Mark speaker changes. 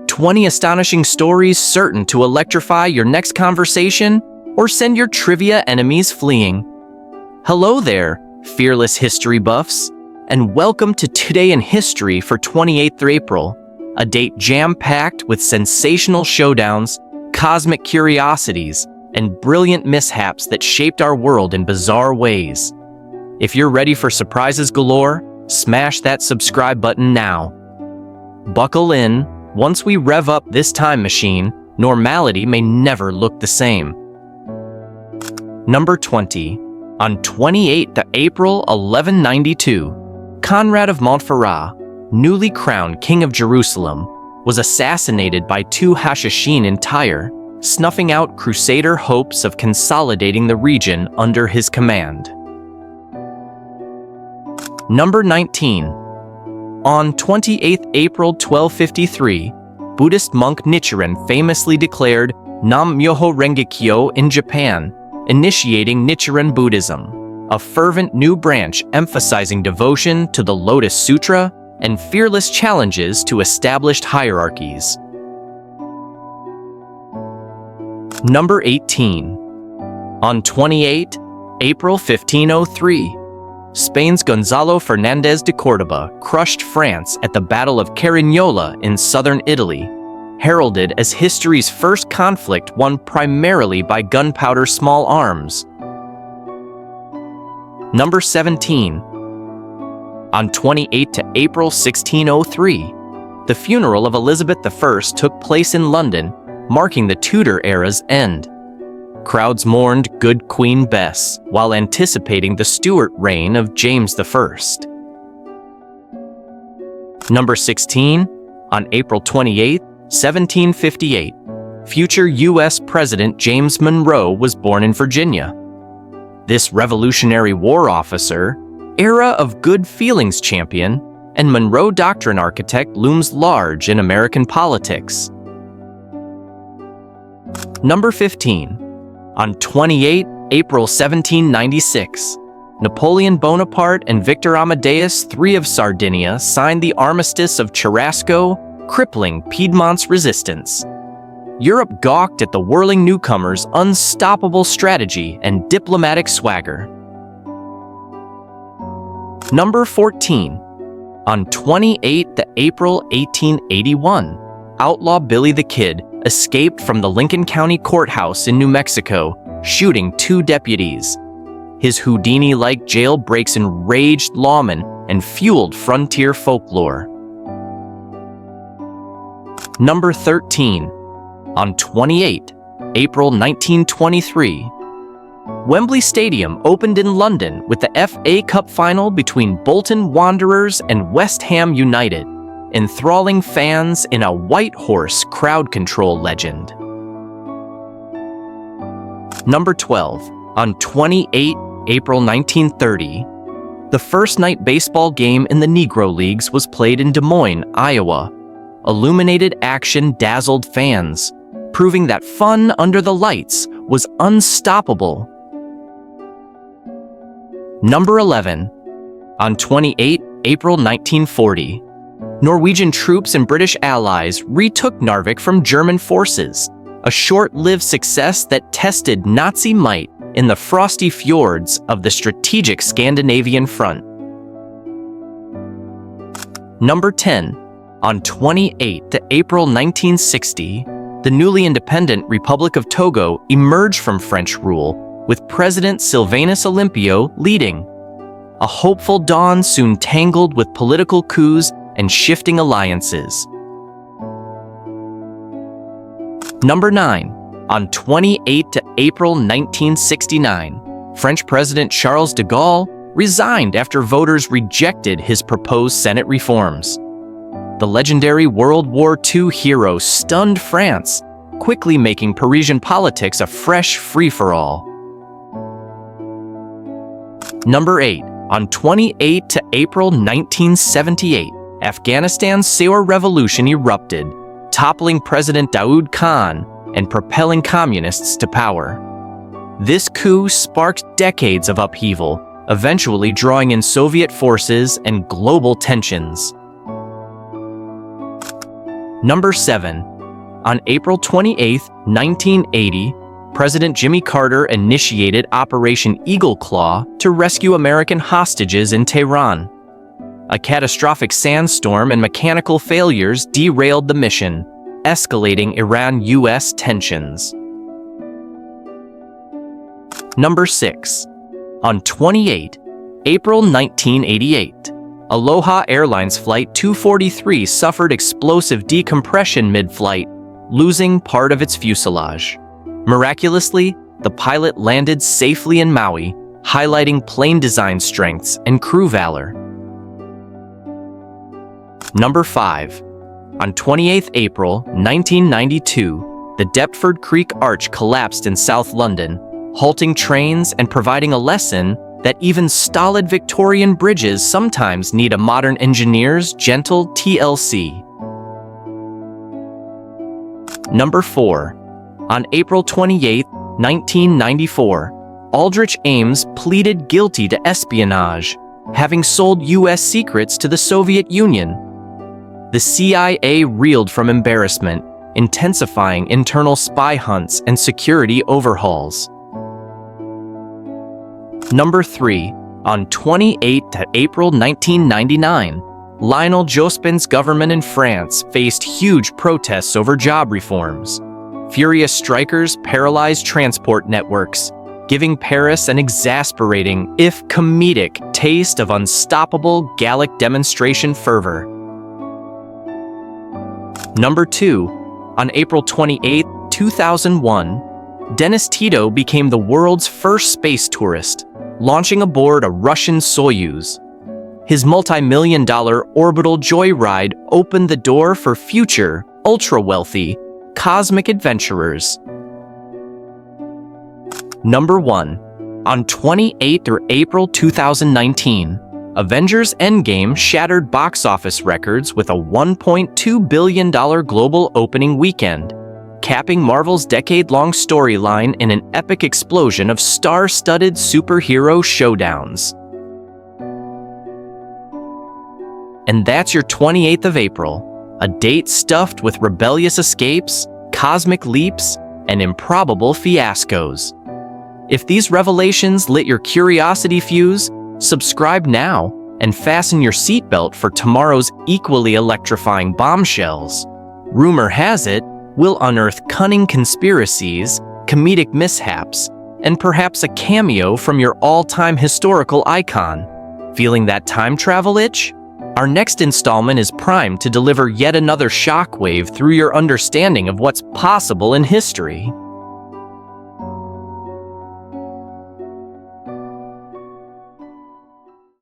Speaker 1: 20 astonishing stories certain to electrify your next conversation or send your trivia enemies fleeing. Hello there, fearless history buffs, and welcome to Today in History for 28th April, a date jam-packed with sensational showdowns, cosmic curiosities, and brilliant mishaps that shaped our world in bizarre ways. If you're ready for surprises galore, smash that subscribe button now. Buckle in. Once we rev up this time machine, normality may never look the same. Number 20. On 28th April 1192, Conrad of Montferrat, newly crowned King of Jerusalem, was assassinated by two hashashin in Tyre, snuffing out Crusader hopes of consolidating the region under his command. Number 19. On 28th April 1253, Buddhist monk Nichiren famously declared Nam-myōhō-renge-kyō in Japan, initiating Nichiren Buddhism, a fervent new branch emphasizing devotion to the Lotus Sutra and fearless challenges to established hierarchies. Number 18. On 28 April 1503, Spain's Gonzalo Fernández de Córdoba crushed France at the Battle of Cerignola in southern Italy, heralded as history's first conflict won primarily by gunpowder small arms. Number 17. On 28 April 1603, the funeral of Elizabeth I took place in London, marking the Tudor era's end. Crowds mourned Good Queen Bess while anticipating the Stuart reign of James I. Number 16. On April 28, 1758, future U.S. President James Monroe was born in Virginia. This Revolutionary War officer, era of good feelings champion, and Monroe Doctrine architect looms large in American politics. Number 15. On 28 April 1796, Napoleon Bonaparte and Victor Amadeus III of Sardinia signed the Armistice of Cherasco, crippling Piedmont's resistance. Europe gawked at the whirling newcomers' unstoppable strategy and diplomatic swagger. Number 14. On 28 April 1881, outlaw Billy the Kid escaped from the Lincoln County Courthouse in New Mexico, shooting two deputies. His Houdini-like jailbreaks enraged lawmen and fueled frontier folklore. Number 13. On 28 April 1923, Wembley Stadium opened in London with the FA Cup final between Bolton Wanderers and West Ham United, enthralling fans in a white horse crowd control legend. Number 12. On 28 April 1930, the first night baseball game in the Negro Leagues was played in Des Moines, Iowa. Illuminated action dazzled fans, proving that fun under the lights was unstoppable. Number 11. On 28 April 1940, Norwegian troops and British allies retook Narvik from German forces, a short-lived success that tested Nazi might in the frosty fjords of the strategic Scandinavian front. Number 10. On 28 April 1960, the newly independent Republic of Togo emerged from French rule, with President Sylvanus Olympio leading. A hopeful dawn soon tangled with political coups and shifting alliances. Number 9. On 28 April 1969, French President Charles de Gaulle resigned after voters rejected his proposed Senate reforms. The legendary World War II hero stunned France, quickly making Parisian politics a fresh free-for-all. Number 8. On 28 April 1978, Afghanistan's Saur Revolution erupted, toppling President Daoud Khan and propelling communists to power. This coup sparked decades of upheaval, eventually drawing in Soviet forces and global tensions. Number 7. On April 28, 1980, President Jimmy Carter initiated Operation Eagle Claw to rescue American hostages in Tehran. A catastrophic sandstorm and mechanical failures derailed the mission, escalating Iran-US tensions. Number 6. On 28 April 1988, Aloha Airlines Flight 243 suffered explosive decompression mid-flight, losing part of its fuselage. Miraculously, the pilot landed safely in Maui, highlighting plane design strengths and crew valor. Number 5. On 28 April 1992, the Deptford Creek Arch collapsed in South London, halting trains and providing a lesson that even stolid Victorian bridges sometimes need a modern engineer's gentle TLC. Number 4. On April 28, 1994, Aldrich Ames pleaded guilty to espionage, having sold U.S. secrets to the Soviet Union. The CIA reeled from embarrassment, intensifying internal spy hunts and security overhauls. Number 3. On 28 April 1999, Lionel Jospin's government in France faced huge protests over job reforms. Furious strikers paralyzed transport networks, giving Paris an exasperating, if comedic, taste of unstoppable Gallic demonstration fervor. Number 2. On April 28, 2001, Dennis Tito became the world's first space tourist, launching aboard a Russian Soyuz. His multi-million-dollar orbital joyride opened the door for future, ultra-wealthy, cosmic adventurers. Number 1. On 28 April 2019, Avengers Endgame shattered box office records with a $1.2 billion global opening weekend, capping Marvel's decade-long storyline in an epic explosion of star-studded superhero showdowns. And that's your 28th of April. A date stuffed with rebellious escapes, cosmic leaps, and improbable fiascos. If these revelations lit your curiosity fuse, subscribe now and fasten your seatbelt for tomorrow's equally electrifying bombshells. Rumor has it, we'll unearth cunning conspiracies, comedic mishaps, and perhaps a cameo from your all-time historical icon. Feeling that time travel itch? Our next installment is primed to deliver yet another shockwave through your understanding of what's possible in history.